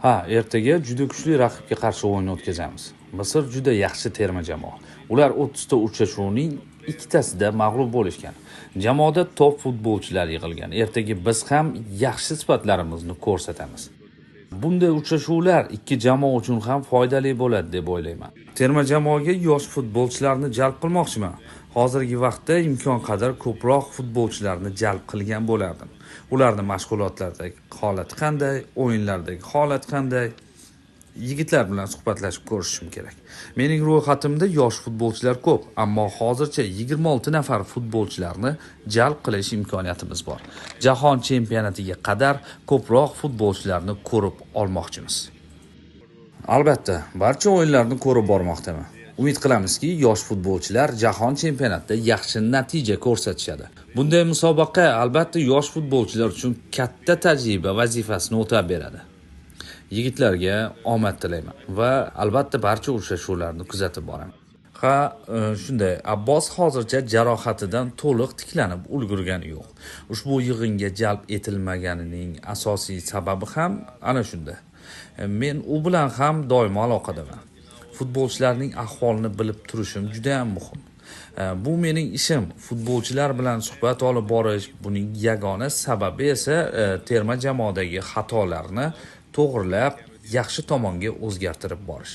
Ha, ertaga juda kuchli raqibga qarshi o'yin o'tkazamiz. Misr juda yaxshi terma jamoa. Ular 30 ta uchrashuvning ikkitasida mag'lub bo'lishgan. Jamoada top futbolchilar yig'ilgan. Ertaga biz ham yaxshi sifatlarimizni ko'rsatamiz. Bunday uchrashuvlar ikki jamoa uchun ham foydali bo'ladi deb o'ylayman. Terma jamoaga yosh futbolchilarni jalb qilmoqchiman. Hozirgi vaqtda imkon qadar ko'proq futbolchilarni jalb qilgan bo'lardim. Ularning mashg'ulotlardagi holati qanday, o'yinlardagi holat qanday, yigitlar bilan suhbatlashib ko'rishim kerak. Mening ro'yxatimda yosh futbolchilar ko'p, ammo hozircha 26 nafar futbolchilarni jalb qilish imkoniyatimiz bor. Jahon chempionatiga qadar ko'proq futbolchilarni ko'rib olmoqchimiz. Albatta, barcha o'yinlarni ko'rib bormoqdaman. Umid qilamizki, yosh futbolchilar jahon chempionatida yaxshi natija ko'rsatishadi. Bunday musobaqa albatta yosh futbolchilar uchun katta tajriba vazifasini o'tab beradi. Yigitlarga omad tilayman va albatta barcha uchrashuvlarni kuzatib boraman. Shunday, Abbos hozircha jarohatidan to'liq tiklanib ulgurgani yo'q. Ushbu yig'inga jalb etilmaganining asosiy sababi ham ana shunda. Men u bilan ham doimo aloqadaman. Futbolchilarning ahvolini bilib turishim juda ham muhim. Bu mening ishim. Futbolchilar bilan suhbat olib borish, buning yagona sababi esa terma jamoadagi xatolarni to'g'rilab, yaxshi tomonga o'zgartirib borish.